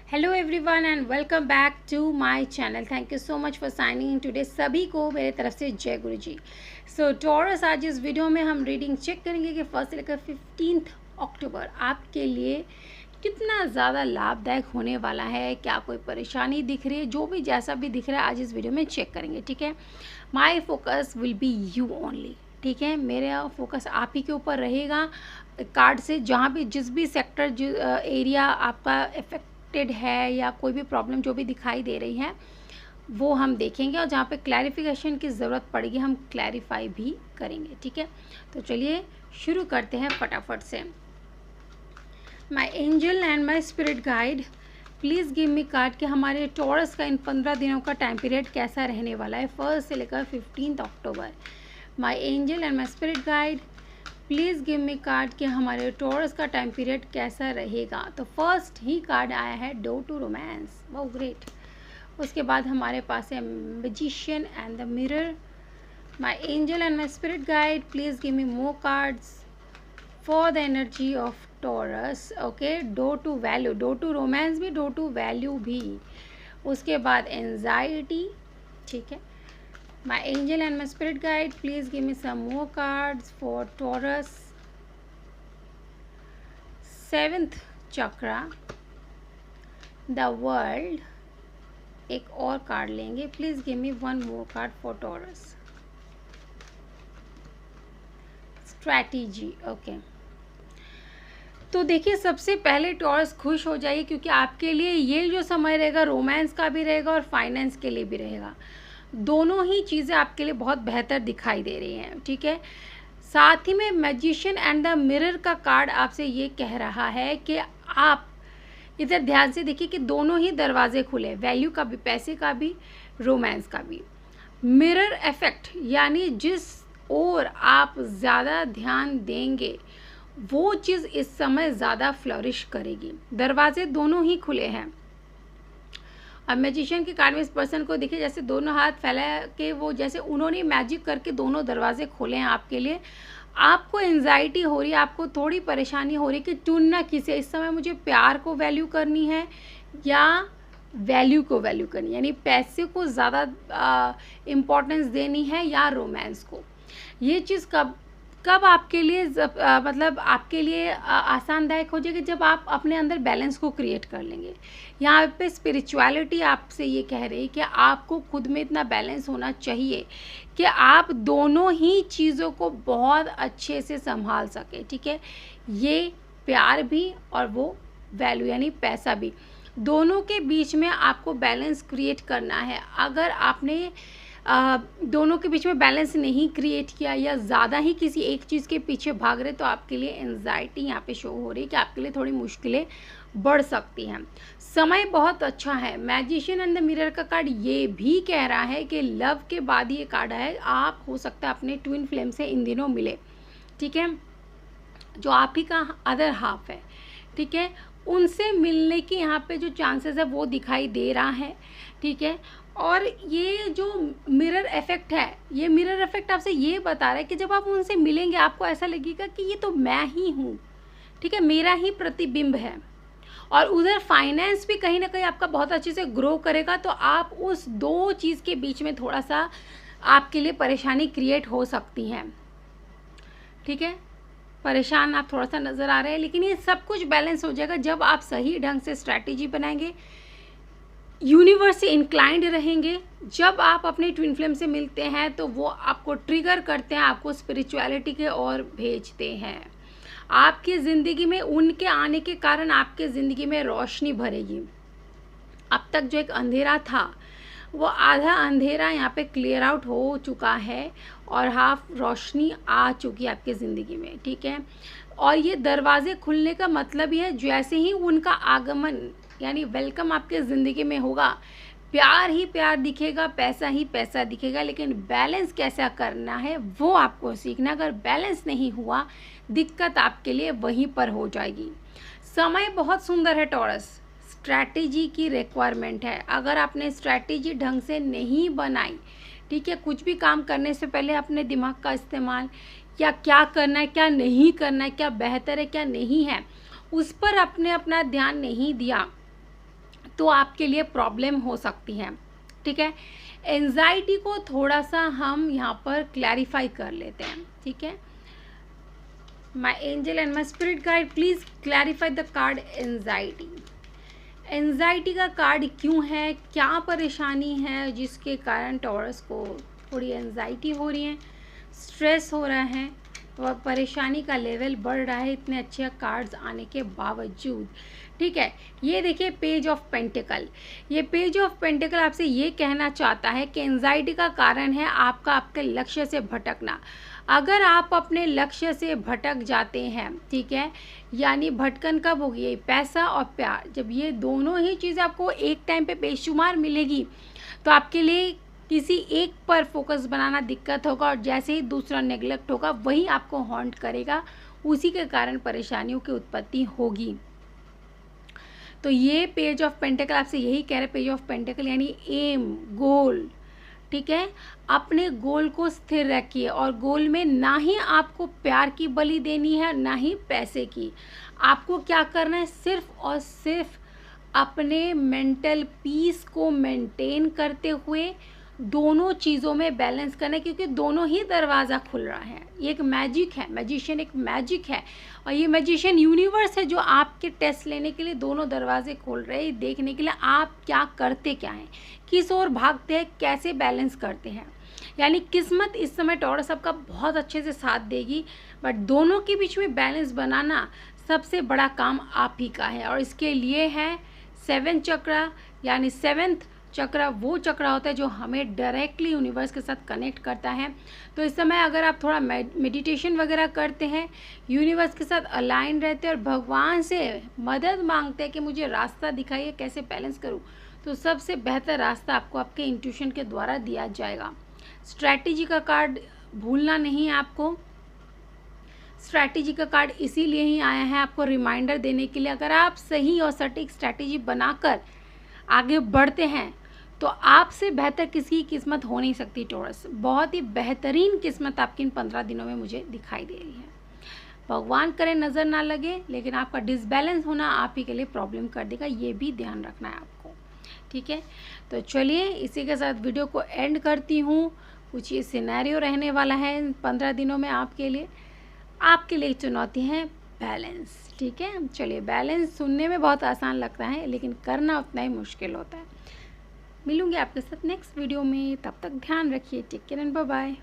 Hello everyone and welcome back to my channel. Thank you so much for signing in today. सभी को मेरे तरफ से जय गुरु जी। सो टॉरस, आज इस वीडियो में हम रीडिंग चेक करेंगे कि 1 से लेकर 15 अक्टूबर आपके लिए कितना ज़्यादा लाभदायक होने वाला है। क्या कोई परेशानी दिख रही है, जो भी जैसा भी दिख रहा है आज इस वीडियो में चेक करेंगे। ठीक है, my focus will be you only. ठीक है, मेरा फोकस आप ही के ऊपर रहेगा। कार्ड से जहाँ भी जिस भी सेक्टर एरिया आपका इफेक्टेड है या कोई भी प्रॉब्लम जो भी दिखाई दे रही है वो हम देखेंगे, और जहाँ पे क्लैरिफिकेशन की ज़रूरत पड़ेगी हम क्लैरिफाई भी करेंगे। ठीक है, तो चलिए शुरू करते हैं फटाफट से। माई angel and my spirit guide, please give me card कि हमारे टॉरस का इन 15 दिनों का टाइम पीरियड कैसा रहने वाला है, 1 से लेकर 15 October. My angel and my spirit guide, please give me card कि हमारे टॉरस का टाइम पीरियड कैसा रहेगा। तो फर्स्ट ही कार्ड आया है door to romance, wow great. उसके बाद हमारे पास है magician and the mirror. My angel and my spirit guide, please give me more cards for the energy of Taurus. Okay, door to value, door to romance भी, door to value भी। उसके बाद anxiety. ठीक है, my angel and my spirit guide, please give me some more cards for Taurus। 7th chakra, the world। एक और card लेंगे, please give me one more card for taurus. Strategy. Okay, तो देखिए सबसे पहले टॉरस खुश हो जाइए, क्योंकि आपके लिए ये जो समय रहेगा रोमांस का भी रहेगा और फाइनेंस के लिए भी रहेगा। दोनों ही चीज़ें आपके लिए बहुत बेहतर दिखाई दे रही हैं। ठीक है, साथ ही में मैजिशियन एंड द मिरर का कार्ड आपसे ये कह रहा है कि आप इधर ध्यान से देखिए कि दोनों ही दरवाजे खुले, वैल्यू का भी, पैसे का भी, रोमांस का भी। मिरर इफेक्ट, यानी जिस ओर आप ज़्यादा ध्यान देंगे वो चीज़ इस समय ज़्यादा फ्लरिश करेगी। दरवाजे दोनों ही खुले हैं। अब मैजिशियन के कार्ड में इस पर्सन को देखिए जैसे दोनों हाथ फैला के वो जैसे उन्होंने मैजिक करके दोनों दरवाजे खोले हैं आपके लिए। आपको एंजाइटी हो रही है, आपको थोड़ी परेशानी हो रही है कि चुनना किसे, इस समय मुझे प्यार को वैल्यू करनी है या वैल्यू को वैल्यू करनी है, यानी पैसे को ज़्यादा इम्पोर्टेंस देनी है या रोमांस को। ये चीज़ कब कब आपके लिए मतलब आपके लिए आसानदायक हो जाएगी, जब आप अपने अंदर बैलेंस को क्रिएट कर लेंगे। यहाँ पे स्पिरिचुअलिटी आपसे ये कह रही है कि आपको खुद में इतना बैलेंस होना चाहिए कि आप दोनों ही चीज़ों को बहुत अच्छे से संभाल सके। ठीक है, ये प्यार भी और वो वैल्यू यानी पैसा भी, दोनों के बीच में आपको बैलेंस क्रिएट करना है। अगर आपने दोनों के बीच में बैलेंस नहीं क्रिएट किया या ज़्यादा ही किसी एक चीज़ के पीछे भाग रहे, तो आपके लिए एंजाइटी यहाँ पे शो हो रही है कि आपके लिए थोड़ी मुश्किलें बढ़ सकती हैं। समय बहुत अच्छा है। मैजिशियन एंड द मिरर का कार्ड ये भी कह रहा है कि लव के बाद ये कार्ड है, आप हो सकता है अपने ट्विन फ्लेम से इन दिनों मिले। ठीक है, जो आप ही का अदर हाफ है। ठीक है, उनसे मिलने की यहाँ पे जो चांसेस है वो दिखाई दे रहा है। ठीक है, और ये जो मिरर इफेक्ट है, ये मिरर इफेक्ट आपसे ये बता रहा है कि जब आप उनसे मिलेंगे आपको ऐसा लगेगा कि ये तो मैं ही हूँ। ठीक है, मेरा ही प्रतिबिंब है। और उधर फाइनेंस भी कहीं ना कहीं आपका बहुत अच्छे से ग्रो करेगा, तो आप उस दो चीज़ के बीच में थोड़ा सा आपके लिए परेशानी क्रिएट हो सकती है। ठीक है, परेशान आप थोड़ा सा नज़र आ रहे हैं, लेकिन ये सब कुछ बैलेंस हो जाएगा जब आप सही ढंग से स्ट्रैटेजी बनाएंगे, यूनिवर्स से इंक्लाइंड रहेंगे। जब आप अपने ट्विन फ्लेम से मिलते हैं तो वो आपको ट्रिगर करते हैं, आपको स्पिरिचुअलिटी के ओर भेजते हैं। आपकी ज़िंदगी में उनके आने के कारण आपके ज़िंदगी में रोशनी भरेगी। अब तक जो एक अंधेरा था वो आधा अंधेरा यहाँ पे क्लियर आउट हो चुका है और हाफ रोशनी आ चुकी है आपके ज़िंदगी में। ठीक है, और ये दरवाजे खुलने का मतलब ही है जैसे ही उनका आगमन यानी वेलकम आपके ज़िंदगी में होगा, प्यार ही प्यार दिखेगा, पैसा ही पैसा दिखेगा। लेकिन बैलेंस कैसा करना है वो आपको सीखना। अगर बैलेंस नहीं हुआ, दिक्कत आपके लिए वहीं पर हो जाएगी। समय बहुत सुंदर है टॉरस, स्ट्रैटेजी की रिक्वायरमेंट है। अगर आपने स्ट्रैटेजी ढंग से नहीं बनाई, ठीक है, कुछ भी काम करने से पहले अपने दिमाग का इस्तेमाल, या क्या करना है क्या नहीं करना है, क्या बेहतर है क्या नहीं है, उस पर आपने अपना ध्यान नहीं दिया, तो आपके लिए प्रॉब्लम हो सकती है, ठीक है। एंजाइटी को थोड़ा सा हम यहाँ पर क्लैरिफाई कर लेते हैं, ठीक है। माई angel and my spirit guide please clarify the card anxiety. Anxiety का कार्ड क्यों है, क्या परेशानी है जिसके कारण टॉरस को थोड़ी एंजाइटी हो रही है, स्ट्रेस हो रहा है, वह परेशानी का लेवल बढ़ रहा है इतने अच्छे कार्ड्स आने के बावजूद, ठीक है। ये देखिए पेज ऑफ पेंटिकल, ये पेज ऑफ पेंटिकल आपसे ये कहना चाहता है कि एंजाइटी का कारण है आपका आपके लक्ष्य से भटकना। अगर आप अपने लक्ष्य से भटक जाते हैं, ठीक है, यानी भटकन कब होगी, पैसा और प्यार, जब ये दोनों ही चीज़ें आपको एक टाइम पे बेशुमार मिलेगी तो आपके लिए किसी एक पर फोकस बनाना दिक्कत होगा, और जैसे ही दूसरा नेग्लेक्ट होगा वही आपको हॉन्ट करेगा, उसी के कारण परेशानियों की उत्पत्ति होगी। तो ये पेज ऑफ पेंटिकल आपसे यही कह रहे, पेज ऑफ पेंटिकल यानी एम, गोल, ठीक है। अपने गोल को स्थिर रखिए, और गोल में ना ही आपको प्यार की बलि देनी है ना ही पैसे की। आपको क्या करना है, सिर्फ और सिर्फ अपने मेंटल पीस को मेंटेन करते हुए दोनों चीज़ों में बैलेंस करना है, क्योंकि दोनों ही दरवाज़ा खुल रहा है। ये एक मैजिक है, मैजिशियन एक मैजिक है, और ये मैजिशियन यूनिवर्स है जो आपके टेस्ट लेने के लिए दोनों दरवाजे खोल रहे हैं, देखने के लिए आप क्या करते क्या हैं, किस ओर भागते हैं, कैसे बैलेंस करते हैं। यानी किस्मत इस समय टॉरस आपका बहुत अच्छे से साथ देगी, बट दोनों के बीच में बैलेंस बनाना सबसे बड़ा काम आप ही का है। और इसके लिए है 7 चक्र, यानी 7th चक्र वो चक्र होता है जो हमें डायरेक्टली यूनिवर्स के साथ कनेक्ट करता है। तो इस समय अगर आप थोड़ा मेडिटेशन वगैरह करते हैं, यूनिवर्स के साथ अलाइन रहते हैं और भगवान से मदद मांगते हैं कि मुझे रास्ता दिखाइए कैसे बैलेंस करूं, तो सबसे बेहतर रास्ता आपको आपके इंट्यूशन के द्वारा दिया जाएगा। स्ट्रैटेजी का कार्ड भूलना नहीं है आपको। स्ट्रैटेजी का कार्ड इसीलिए ही आया है आपको रिमाइंडर देने के लिए। अगर आप सही और सटीक स्ट्रैटेजी बनाकर आगे बढ़ते हैं तो आपसे बेहतर किसी की किस्मत हो नहीं सकती टॉरस। बहुत ही बेहतरीन किस्मत आपकी इन 15 दिनों में मुझे दिखाई दे रही है। भगवान करे नज़र ना लगे, लेकिन आपका डिसबैलेंस होना आप ही के लिए प्रॉब्लम कर देगा, ये भी ध्यान रखना है आपको, ठीक है। तो चलिए इसी के साथ वीडियो को एंड करती हूँ। कुछ ये सिनेरियो रहने वाला है इन 15 दिनों में आपके लिए चुनौती है बैलेंस, ठीक है। चलिए, बैलेंस सुनने में बहुत आसान लगता है लेकिन करना उतना ही मुश्किल होता है। मिलूंगी आपके साथ नेक्स्ट वीडियो में, तब तक ध्यान रखिए, take care and bye bye.